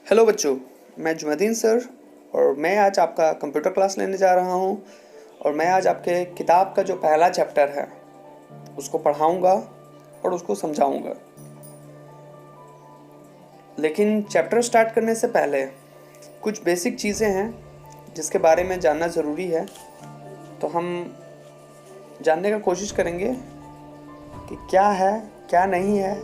Hello बच्चों, मैं जुमैदीन sir और मैं आज आपका कंप्यूटर क्लास लेने जा रहा हूँ। और मैं आज आपके किताब का जो पहला चैप्टर है उसको पढ़ाऊँगा और उसको समझाऊँगा। लेकिन चैप्टर स्टार्ट करने से पहले कुछ बेसिक चीज़ें हैं जिसके बारे में जानना ज़रूरी है। तो हम जानने का कोशिश करेंगे कि क्या है, क्या नहीं है,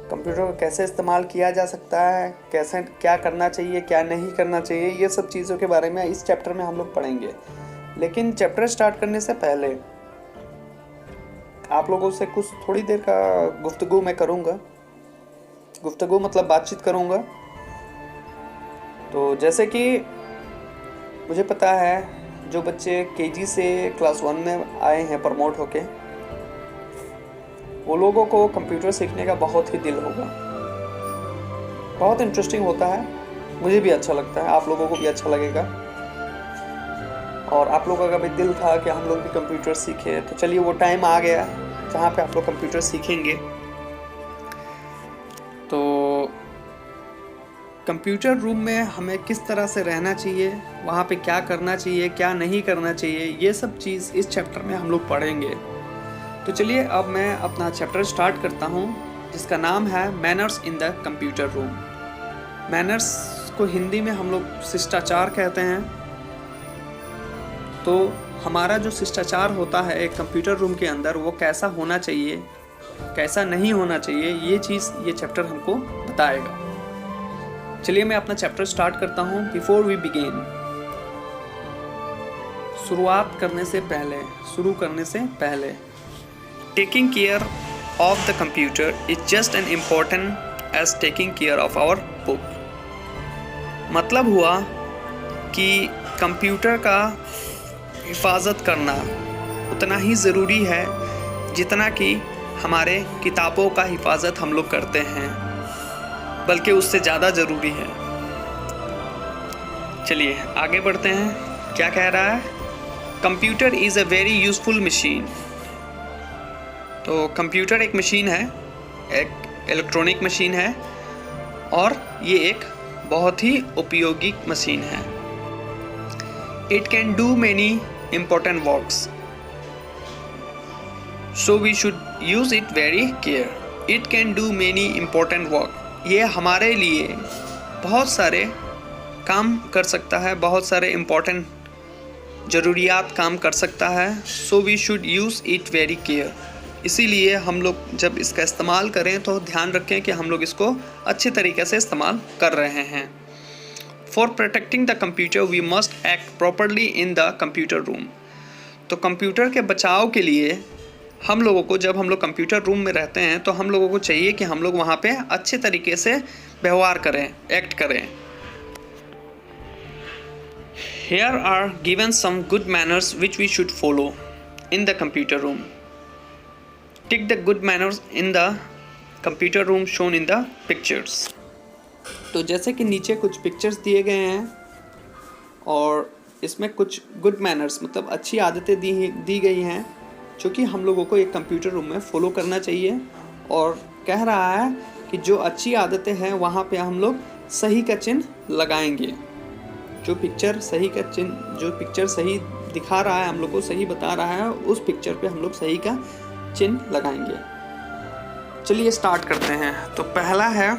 कंप्यूटर को कैसे इस्तेमाल किया जा सकता है, कैसे क्या करना चाहिए, क्या नहीं करना चाहिए, ये सब चीज़ों के बारे में इस चैप्टर में हम लोग पढ़ेंगे। लेकिन चैप्टर स्टार्ट करने से पहले आप लोगों से कुछ थोड़ी देर का गुफ्तगू मैं करूँगा। गुफ्तगू मतलब बातचीत करूँगा। तो जैसे कि मुझे पता है जो बच्चे केजी से क्लास 1 में आए हैं प्रमोट होके, वो लोगों को कंप्यूटर सीखने का बहुत ही दिल होगा। बहुत इंटरेस्टिंग होता है, मुझे भी अच्छा लगता है, आप लोगों को भी अच्छा लगेगा। और आप लोगों का भी दिल था कि हम लोग भी कंप्यूटर सीखें। तो चलिए वो टाइम आ गया जहाँ पे आप लोग कंप्यूटर सीखेंगे। तो कंप्यूटर रूम में हमें किस तरह से रहना चाहिए, वहाँ पे क्या करना चाहिए, क्या नहीं करना चाहिए, ये सब चीज़ इस चैप्टर में हम लोग पढ़ेंगे। तो चलिए अब मैं अपना चैप्टर स्टार्ट करता हूँ जिसका नाम है manners in the computer room. Manners को हिंदी में हम लोग शिष्टाचार कहते हैं। तो हमारा जो शिष्टाचार होता है एक कंप्यूटर रूम के अंदर, वो कैसा होना चाहिए, कैसा नहीं होना चाहिए, ये चीज़ ये चैप्टर हमको बताएगा। चलिए मैं अपना चैप्टर स्टार्ट करता हूँ। बिफोर वी बिगिन, शुरुआत करने से पहले, शुरू करने से पहले, taking care of the computer is just as important as taking care of our book। मतलब हुआ कि कंप्यूटर का हिफाजत करना उतना ही ज़रूरी है जितना कि हमारे किताबों का हिफाजत हम लोग करते हैं, बल्कि उससे ज़्यादा ज़रूरी है। चलिए आगे बढ़ते हैं। क्या कह रहा है? Computer is a very useful machine. तो कंप्यूटर एक मशीन है, एक इलेक्ट्रॉनिक मशीन है और ये एक बहुत ही उपयोगी मशीन है। It can do many important works, so we should use it very care. It can do many important work, ये हमारे लिए बहुत सारे काम कर सकता है, बहुत सारे इम्पोर्टेंट ज़रूरियात काम कर सकता है। So we should use it very care, इसीलिए हम लोग जब इसका इस्तेमाल करें तो ध्यान रखें कि हम लोग इसको अच्छे तरीके से इस्तेमाल कर रहे हैं। For protecting the computer we must act properly in the computer room. तो कंप्यूटर के बचाव के लिए हम लोगों को, जब हम लोग कंप्यूटर रूम में रहते हैं तो हम लोगों को चाहिए कि हम लोग वहाँ पे अच्छे तरीके से व्यवहार करें, एक्ट करें। Here are given some good manners which we should follow in the computer room. Take the good manners in the computer room shown in the pictures। तो जैसे कि नीचे कुछ पिक्चर्स दिए गए हैं और इसमें कुछ गुड मैनर्स मतलब अच्छी आदतें दी गई हैं जो कि हम लोगों को एक कंप्यूटर रूम में फॉलो करना चाहिए। और कह रहा है कि जो अच्छी आदतें हैं वहाँ पे हम लोग सही का चिन्ह लगाएंगे। जो पिक्चर सही दिखा रहा है, हम लोग को सही बता रहा है, उस पिक्चर पे हम लोग सही का चिन्ह लगाएंगे। चलिए स्टार्ट करते हैं। तो पहला है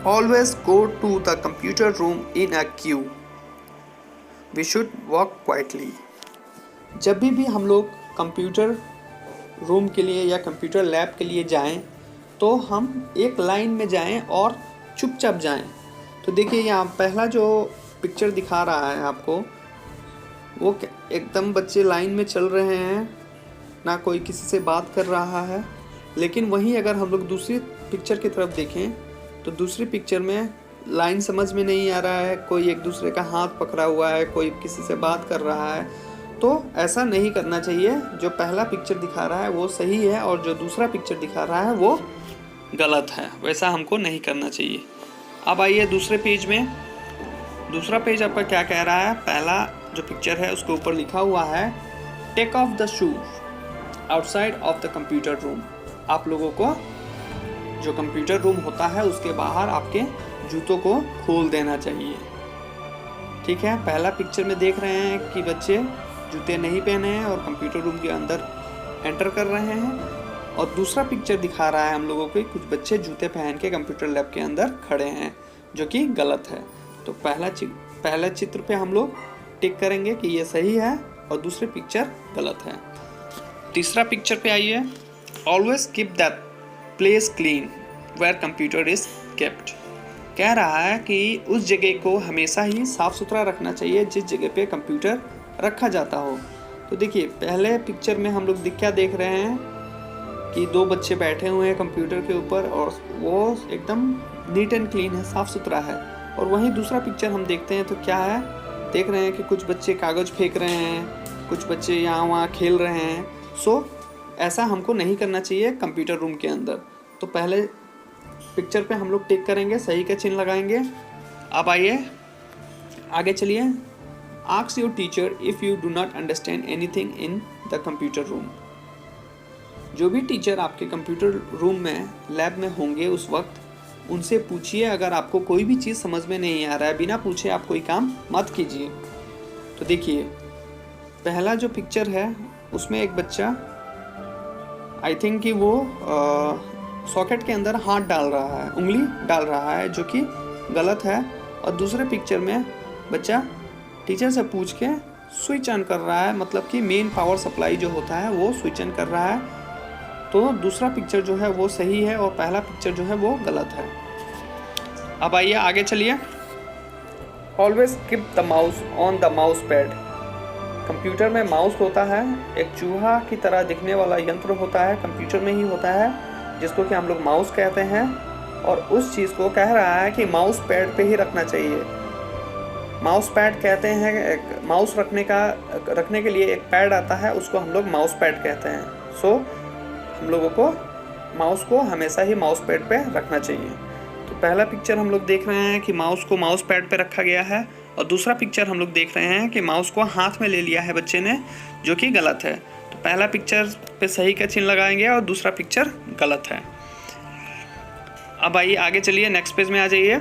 always go to the computer room in a queue, we should walk quietly. जब भी हम लोग कंप्यूटर रूम के लिए या कंप्यूटर लैब के लिए जाएं तो हम एक लाइन में जाएं और चुपचाप जाएं। तो देखिए यहाँ पहला जो पिक्चर दिखा रहा है आपको, वो एकदम बच्चे लाइन में चल रहे हैं, ना कोई किसी से बात कर रहा है। लेकिन वहीं अगर हम लोग दूसरी पिक्चर की तरफ देखें तो दूसरी पिक्चर में लाइन समझ में नहीं आ रहा है, कोई एक दूसरे का हाथ पकड़ा हुआ है, कोई किसी से बात कर रहा है। तो ऐसा नहीं करना चाहिए। जो पहला पिक्चर दिखा रहा है वो सही है और जो दूसरा पिक्चर दिखा रहा है वो गलत है, वैसा हमको नहीं करना चाहिए। अब आइए दूसरे पेज में। दूसरा पेज आपका क्या कह रहा है? पहला जो पिक्चर है उसके ऊपर लिखा हुआ है take off the shoes outside of the computer room. आप लोगों को जो कंप्यूटर रूम होता है उसके बाहर आपके जूतों को खोल देना चाहिए। ठीक है, पहला पिक्चर में देख रहे हैं कि बच्चे जूते नहीं पहने हैं और कंप्यूटर रूम के अंदर एंटर कर रहे हैं, और दूसरा पिक्चर दिखा रहा है हम लोगों को कुछ बच्चे जूते पहन के कंप्यूटर लैब के अंदर खड़े हैं, जो कि गलत है। तो पहला चित्र पे हम लोग टिक करेंगे कि ये सही है और दूसरे पिक्चर गलत है। तीसरा पिक्चर पे आइए, always keep that place clean where computer is kept. कह रहा है कि उस जगह को हमेशा ही साफ़ सुथरा रखना चाहिए जिस जगह पे कंप्यूटर रखा जाता हो। तो देखिए पहले पिक्चर में हम लोग क्या देख रहे हैं कि दो बच्चे बैठे हुए हैं कंप्यूटर के ऊपर और वो एकदम नीट एंड क्लीन है, साफ़ सुथरा है। और वहीं दूसरा पिक्चर हम देखते हैं तो क्या है, देख रहे हैं कि कुछ बच्चे कागज़ फेंक रहे हैं, कुछ बच्चे यहाँ वहाँ खेल रहे हैं। सो ऐसा हमको नहीं करना चाहिए कंप्यूटर रूम के अंदर। तो पहले पिक्चर पे हम लोग टिक करेंगे, सही का चिन्ह लगाएंगे। अब आइए आगे चलिए। Ask your teacher if you do not understand anything in the computer room. जो भी टीचर आपके कंप्यूटर रूम में लैब में होंगे उस वक्त उनसे पूछिए, अगर आपको कोई भी चीज़ समझ में नहीं आ रहा है, बिना पूछे आप कोई काम मत कीजिए। तो देखिए पहला जो पिक्चर है उसमें एक बच्चा आई थिंक कि वो सॉकेट के अंदर हाथ डाल रहा है, उंगली डाल रहा है, जो कि गलत है। और दूसरे पिक्चर में बच्चा टीचर से पूछ के स्विच ऑन कर रहा है, मतलब कि मेन पावर सप्लाई जो होता है वो स्विच ऑन कर रहा है। तो दूसरा पिक्चर जो है वो सही है और पहला पिक्चर जो है वो गलत है। अब आइए आगे चलिए। Always keep the mouse on the mouse pad. Computer में माउस होता है, एक चूहा की तरह दिखने वाला यंत्र होता है, कंप्यूटर में ही होता है, जिसको कि हम लोग माउस कहते हैं। और उस चीज़ को कह रहा है कि माउस पैड पे ही रखना चाहिए। माउस पैड कहते हैं, माउस रखने के लिए एक पैड आता है, उसको हम लोग माउस पैड कहते हैं। सो हम लोगों को माउस को हमेशा ही माउस पैड पे रखना चाहिए। तो पहला पिक्चर हम लोग देख रहे हैं कि माउस को माउस पैड पे रखा गया है, और दूसरा पिक्चर हम लोग देख रहे हैं कि माउस को हाथ में ले लिया है बच्चे ने, जो कि गलत है। तो पहला पिक्चर पे सही का चिन्ह लगाएंगे और दूसरा पिक्चर गलत है। अब आइए आगे चलिए, नेक्स्ट पेज में आ जाइए।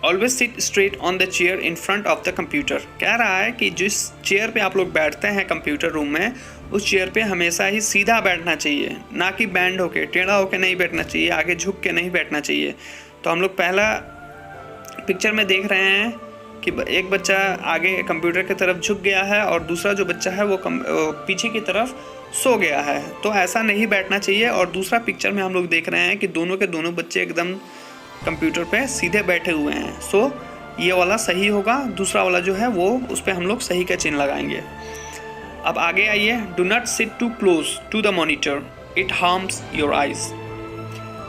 Always seat straight on the chair in front of the computer. कह रहा है कि जिस चेयर पे आप लोग बैठते हैं कंप्यूटर रूम में, उस चेयर पे हमेशा ही सीधा बैठना चाहिए, ना कि बैंड होके, टेढ़ा होके नहीं बैठना चाहिए, आगे झुक के नहीं बैठना चाहिए। तो हम लोग पहला पिक्चर में देख रहे हैं कि एक बच्चा आगे कंप्यूटर की तरफ झुक गया है और दूसरा जो बच्चा है वो पीछे की तरफ सो गया है। तो ऐसा नहीं बैठना चाहिए। और दूसरा पिक्चर में हम लोग देख रहे हैं कि दोनों के दोनों बच्चे एकदम कंप्यूटर पे सीधे बैठे हुए हैं। सो ये वाला सही होगा, दूसरा वाला जो है वो उस पर हम लोग सही का चिन्ह लगाएंगे। अब आगे आइए। Do not sit too close to the monitor, it harms your eyes.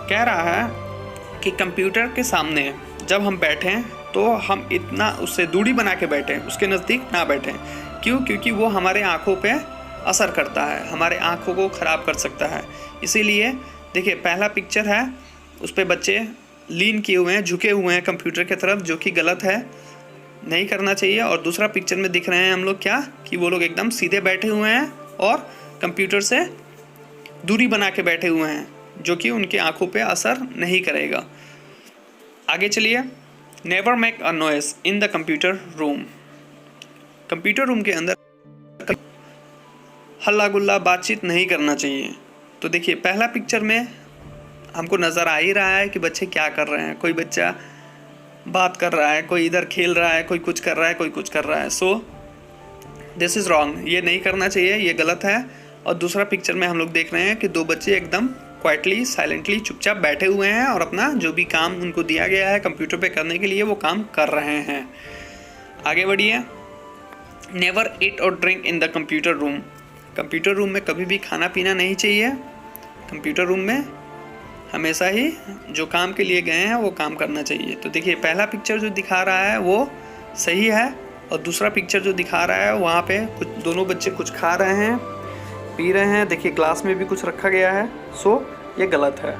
कह रहा है कि कंप्यूटर के सामने जब हम बैठें तो हम इतना उससे दूरी बना के बैठें, उसके नज़दीक ना बैठें। क्यों? क्योंकि वो हमारे आँखों पे असर करता है, हमारे आँखों को ख़राब कर सकता है। इसीलिए देखिए पहला पिक्चर है, उस पर बच्चे लीन किए हुए हैं, झुके हुए हैं कंप्यूटर की तरफ, जो कि गलत है, नहीं करना चाहिए। और दूसरा पिक्चर में दिख रहे हैं हम लोग क्या, कि वो लोग एकदम सीधे बैठे हुए हैं और कंप्यूटर से दूरी बना के बैठे हुए हैं, जो कि उनकी आँखों पे असर नहीं करेगा। आगे चलिए। Never make a noise in the computer room. Computer room के अंदर हल्ला गुल्ला बातचीत नहीं करना चाहिए। तो देखिए पहला पिक्चर में हमको नज़र आ ही रहा है कि बच्चे क्या कर रहे हैं। कोई बच्चा बात कर रहा है, कोई इधर खेल रहा है, कोई कुछ कर रहा है, कोई कुछ कर रहा है। सो दिस इज़ रॉन्ग, ये नहीं करना चाहिए, ये गलत है। और दूसरा पिक्चर में हम लोग देख रहे हैं कि दो बच्चे एकदम क्वाइटली साइलेंटली चुपचाप बैठे हुए हैं और अपना जो भी काम उनको दिया गया है कंप्यूटर पे करने के लिए वो काम कर रहे हैं। आगे बढ़िए। नेवर ईट और drink in the computer room. Computer room में कभी भी खाना पीना नहीं चाहिए। कंप्यूटर रूम में हमेशा ही जो काम के लिए गए हैं वो काम करना चाहिए। तो देखिए पहला पिक्चर जो दिखा रहा है वो सही है, और दूसरा पिक्चर जो दिखा रहा है वहाँ पे कुछ दोनों बच्चे कुछ खा रहे हैं, पी रहे हैं। देखिए ग्लास में भी कुछ रखा गया है, सो ये गलत है।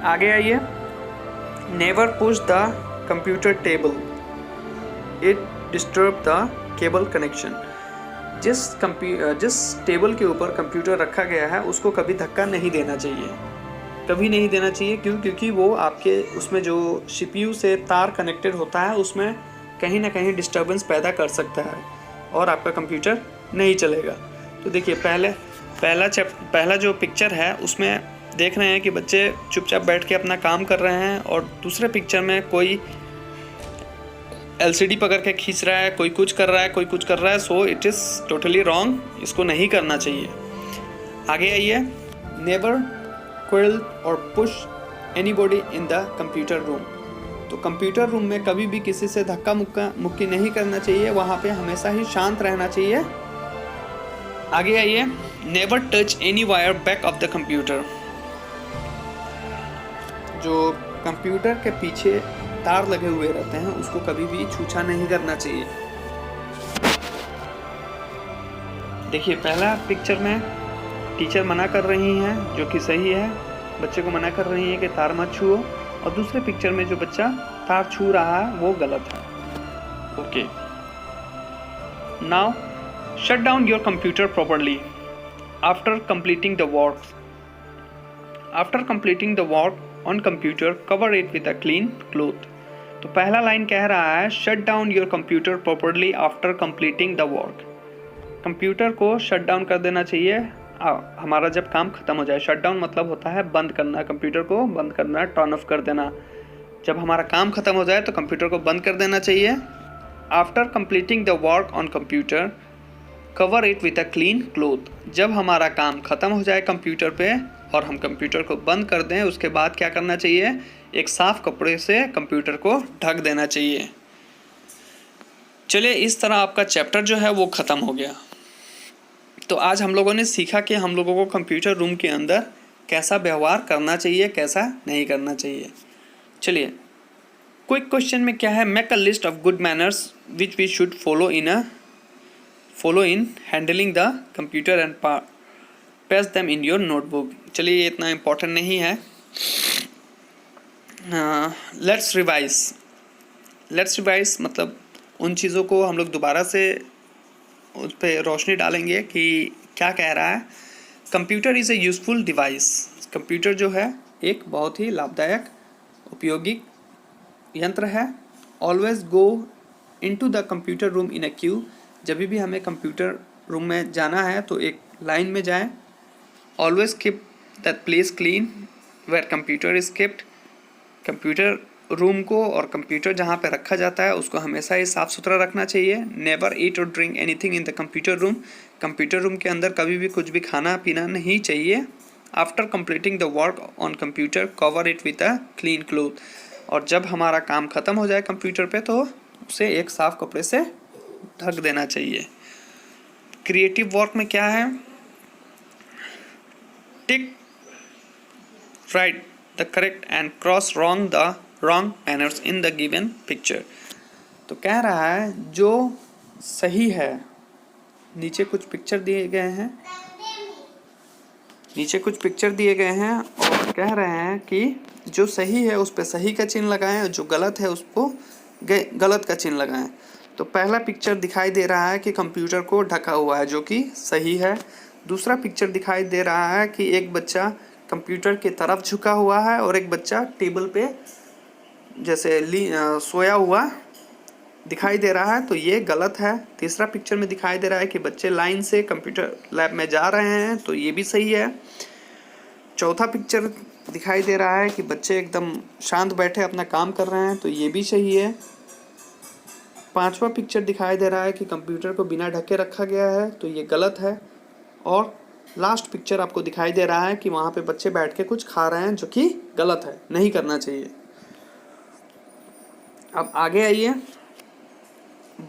आगे आइए। Never push the computer table, it disturb the cable connection. जिस टेबल के ऊपर कंप्यूटर रखा गया है उसको कभी धक्का नहीं देना चाहिए, कभी नहीं देना चाहिए। क्यों? क्योंकि वो आपके उसमें जो CPU से तार कनेक्टेड होता है उसमें कहीं ना कहीं डिस्टर्बेंस पैदा कर सकता है और आपका कंप्यूटर नहीं चलेगा। तो देखिए पहला जो पिक्चर है उसमें देख रहे हैं कि बच्चे चुपचाप बैठ के अपना काम कर रहे हैं, और दूसरे पिक्चर में कोई LCD पकड़ के खींच रहा है, कोई कुछ कर रहा है, कोई कुछ कर रहा है। So it is totally wrong, इसको नहीं करना चाहिए। आगे आइए, नेवर क्विल और push anybody in the computer room. तो कंप्यूटर रूम में कभी भी किसी से धक्का मुक्की नहीं करना चाहिए, वहाँ पे हमेशा ही शांत रहना चाहिए। आगे आइए, never touch any wire back of the computer. जो कंप्यूटर के पीछे तार लगे हुए रहते हैं उसको कभी भी छूछा नहीं करना चाहिए। देखिए पहला पिक्चर में टीचर मना कर रही हैं, जो कि सही है, बच्चे को मना कर रही हैं कि तार मत छुओ, और दूसरे पिक्चर में जो बच्चा तार छू रहा है वो गलत है। Okay, now shut down your computer properly after completing the work. After completing the work on computer cover it with a clean cloth. तो पहला लाइन कह रहा है shut down your computer properly after completing the work. Computer को shut down कर देना चाहिए हमारा जब काम खत्म हो जाए। शट डाउन मतलब होता है बंद करना, कंप्यूटर को बंद करना, टर्न ऑफ कर देना। जब हमारा काम खत्म हो जाए तो कंप्यूटर को बंद कर देना चाहिए। After completing the work on computer cover it with a clean cloth. जब हमारा काम खत्म हो जाए कंप्यूटर पे और हम कंप्यूटर को बंद कर दें, उसके बाद क्या करना चाहिए, एक साफ कपड़े से कंप्यूटर को ढक देना चाहिए। चलिए, इस तरह आपका चैप्टर जो है वो ख़त्म हो गया। तो आज हम लोगों ने सीखा कि हम लोगों को कंप्यूटर रूम के अंदर कैसा व्यवहार करना चाहिए, कैसा नहीं करना चाहिए। चलिए, क्विक क्वेश्चन में क्या है, make a list of good manners which we should follow in handling the computer and paste them in your notebook. चलिए, ये इतना इम्पोर्टेंट नहीं है। लेट्स रिवाइज मतलब उन चीज़ों को हम लोग दोबारा से उस पर रोशनी डालेंगे कि क्या कह रहा है। Computer is a useful device. Computer जो है एक बहुत ही लाभदायक उपयोगी यंत्र है। Always go into the computer room in a Q. जब भी हमें कंप्यूटर रूम में जाना है तो एक लाइन में जाएं। Always keep that place clean where computer is kept. Computer room को और कंप्यूटर जहाँ पे रखा जाता है उसको हमेशा ही साफ़ सुथरा रखना चाहिए। नेवर ईट और drink anything in the computer room. Computer room के अंदर कभी भी कुछ भी खाना पीना नहीं चाहिए। After completing the work on computer cover it with a clean cloth. और जब हमारा काम ख़त्म हो जाए कंप्यूटर पे तो उसे एक साफ़ कपड़े से ढक देना चाहिए। क्रिएटिव वर्क में क्या है, टिक right the correct and cross wrong the wrong manners in the given picture. तो कह रहा है जो सही है, नीचे कुछ पिक्चर दिए गए हैं और कह रहे हैं कि जो सही है उस पर सही का चिन्ह लगाएं और जो गलत है उसको गलत का चिन्ह लगाएं। तो पहला पिक्चर दिखाई दे रहा है कि कंप्यूटर को ढका हुआ है, जो कि सही है। दूसरा पिक्चर दिखाई दे रहा है कि एक बच्चा कंप्यूटर की तरफ झुका हुआ है और एक बच्चा टेबल पे जैसे सोया हुआ दिखाई दे रहा है, तो ये गलत है। तीसरा पिक्चर में दिखाई दे रहा है कि बच्चे लाइन से कंप्यूटर लैब में जा रहे हैं, तो ये भी सही है। चौथा पिक्चर दिखाई दे रहा है कि बच्चे एकदम शांत बैठे अपना काम कर रहे हैं, तो ये भी सही है। पांचवा पिक्चर दिखाई दे रहा है कि कंप्यूटर को बिना ढके रखा गया है, तो ये गलत है। और लास्ट पिक्चर आपको दिखाई दे रहा है कि वहाँ पे बच्चे बैठ के कुछ खा रहे हैं, जो कि गलत है, नहीं करना चाहिए। अब आगे आइए,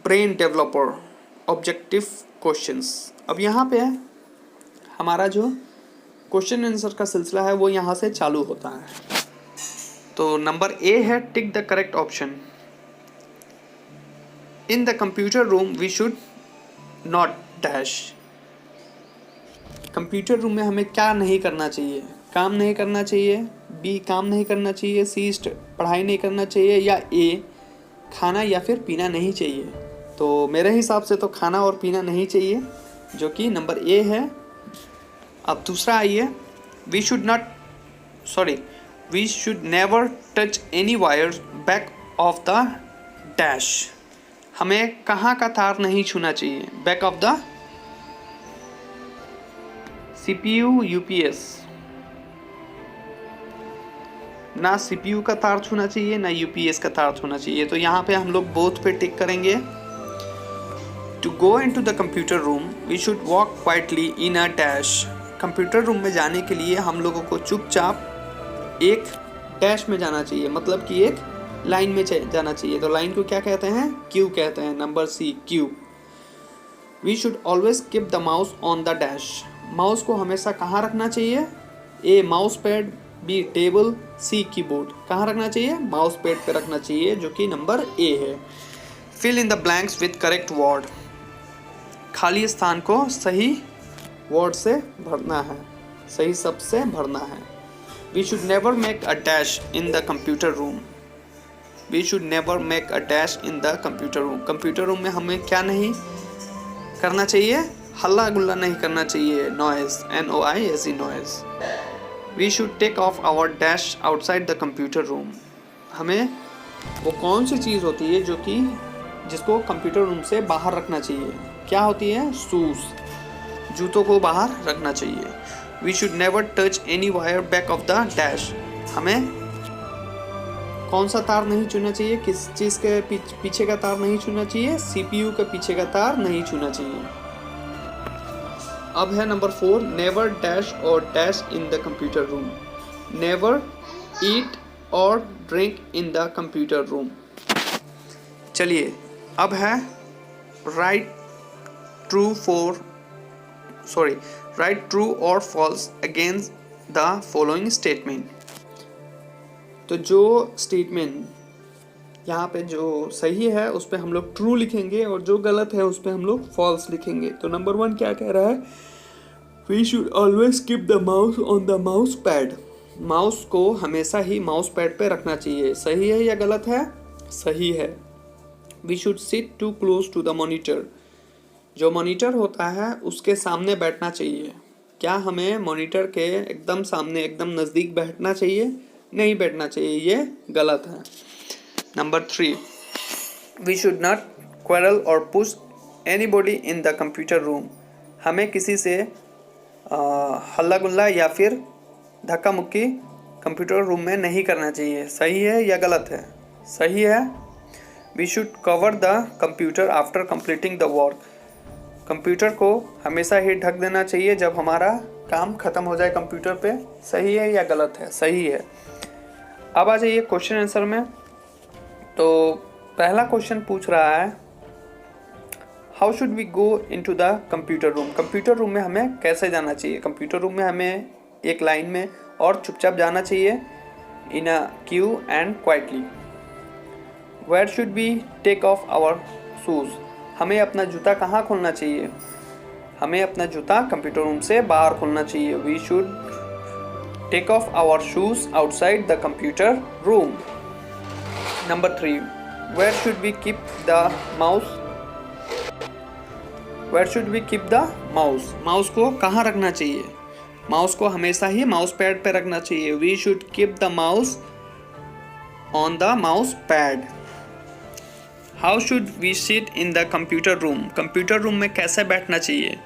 ब्रेन डेवलपर ऑब्जेक्टिव क्वेश्चंस। अब यहाँ पे हमारा जो क्वेश्चन आंसर का सिलसिला है वो यहाँ से चालू होता है। तो नंबर ए है tick the correct option. In the computer room we should not dash. Computer room में हमें क्या नहीं करना चाहिए, काम नहीं करना चाहिए, बी काम नहीं करना चाहिए, सी पढ़ाई नहीं करना चाहिए, या ए खाना या फिर पीना नहीं चाहिए। तो मेरे हिसाब से तो खाना और पीना नहीं चाहिए, जो कि नंबर ए है। अब दूसरा आइए, we should not sorry, we should never touch any wires back of the dash. हमें कहाँ का तार नहीं छूना चाहिए? Back of the CPU UPS, ना CPU का तार छूना चाहिए ना UPS का तार छूना चाहिए। तो यहाँ पे हम लोग बोथ पे टिक करेंगे। To go into the computer room we should walk quietly in a dash. Computer room में जाने के लिए हम लोगों को चुपचाप एक डैश में जाना चाहिए, मतलब कि एक लाइन में जाना चाहिए। तो लाइन को क्या कहते हैं? क्यू कहते हैं। Number C, queue. We should always keep the mouse on the dash. Mouse को हमेशा कहाँ रखना चाहिए? A mouse pad, B table, C keyboard. कहाँ रखना चाहिए? माउस पैड पे रखना चाहिए, जो कि नंबर ए है। Fill in the blanks with correct word. खाली स्थान को सही वर्ड से भरना है, सही शब्द से भरना है। We should never make a dash in the computer room. We should never make a dash in the computer room. Computer room में हमें क्या नहीं करना चाहिए? हल्ला गुल्ला नहीं करना चाहिए। Noise, NOISE, noise. We should take off our dash outside the computer room. हमें वो कौन सी चीज़ होती है जो कि जिसको कंप्यूटर रूम से बाहर रखना चाहिए? क्या होती है? शूज़, जूतों को बाहर रखना चाहिए। We should never touch any wire back of the dash. हमें कौन सा तार नहीं छूना चाहिए? किस चीज़ के पीछे का तार नहीं छूना चाहिए? CPU के पीछे का तार नहीं छूना चाहिए। अब है नंबर 4, नेवर डैश और dash in the computer room. Never eat और drink in the computer room. चलिए, अब है राइट ट्रू और false against the following statement. तो जो स्टेटमेंट यहाँ पे जो सही है उस पे हम लोग ट्रू लिखेंगे और जो गलत है उस पे हम लोग फॉल्स लिखेंगे। तो नंबर 1 क्या कह रहा है? We should always keep the mouse on the mouse pad. Mouse को हमेशा ही माउस पैड पे रखना चाहिए। सही है या गलत है? सही है। We should sit too close to the monitor. जो मॉनिटर होता है उसके सामने बैठना चाहिए। क्या हमें मॉनिटर के एकदम सामने, एकदम नज़दीक बैठना चाहिए? नहीं बैठना चाहिए, ये गलत है। Number 3, we should not quarrel और push anybody in the computer room. हमें किसी से हल्ला गुल्ला या फिर धक्का मुक्की कंप्यूटर रूम में नहीं करना चाहिए। सही है या गलत है? सही है। We should cover the computer after completing the work. Computer को हमेशा ही ढक देना चाहिए जब हमारा काम ख़त्म हो जाए कंप्यूटर पे। सही है या गलत है? सही है। अब आ जाइए क्वेश्चन आंसर में। तो पहला क्वेश्चन पूछ रहा है, how should we go into the computer room. Computer room में हमें कैसे जाना चाहिए? कंप्यूटर रूम में हमें एक लाइन में और चुपचाप जाना चाहिए, in a queue and quietly. Where should we take off our shoes. हमें अपना जूता कहाँ खोलना चाहिए? हमें अपना जूता कंप्यूटर रूम से बाहर खोलना चाहिए। We should take off our shoes outside the computer room. Number 3, where should we keep the mouse. Where should we keep the mouse. Mouse को कहाँ रखना चाहिए? माउस को हमेशा ही माउस पैड पे रखना चाहिए। We should keep the mouse on the mouse pad. How should we sit in the computer room. Computer room में कैसे बैठना चाहिए?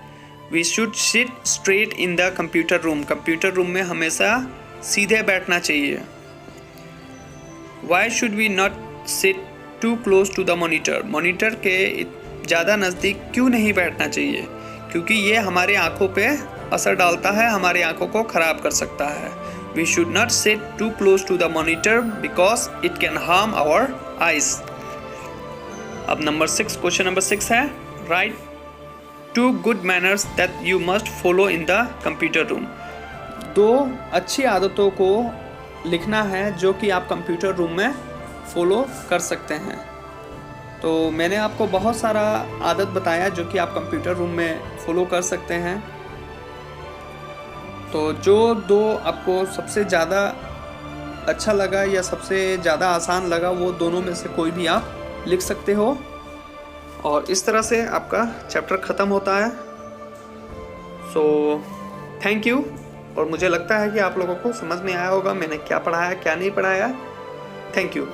We should sit straight in the computer room. Computer room में हमेशा सीधे बैठना चाहिए। Why should we not sit too close to the monitor. Monitor के ज़्यादा नज़दीक क्यों नहीं बैठना चाहिए? क्योंकि ये हमारे आँखों पे असर डालता है, हमारी आँखों को ख़राब कर सकता है। We should not sit too close to the monitor because it can harm our eyes. अब नंबर 6, क्वेश्चन नंबर 6 है, right 2 good manners that you must follow in the computer room. 2 अच्छी आदतों को लिखना है जो कि आप कंप्यूटर रूम में फॉलो कर सकते हैं। तो मैंने आपको बहुत सारा आदत बताया जो कि आप कंप्यूटर रूम में फॉलो कर सकते हैं। तो जो 2 आपको सबसे ज़्यादा अच्छा लगा या सबसे ज़्यादा आसान लगा, वो दोनों में से कोई भी आप लिख सकते हो। और इस तरह से आपका चैप्टर ख़त्म होता है। So thank you. और मुझे लगता है कि आप लोगों को समझ में आया होगा मैंने क्या पढ़ाया क्या नहीं पढ़ाया। Thank you.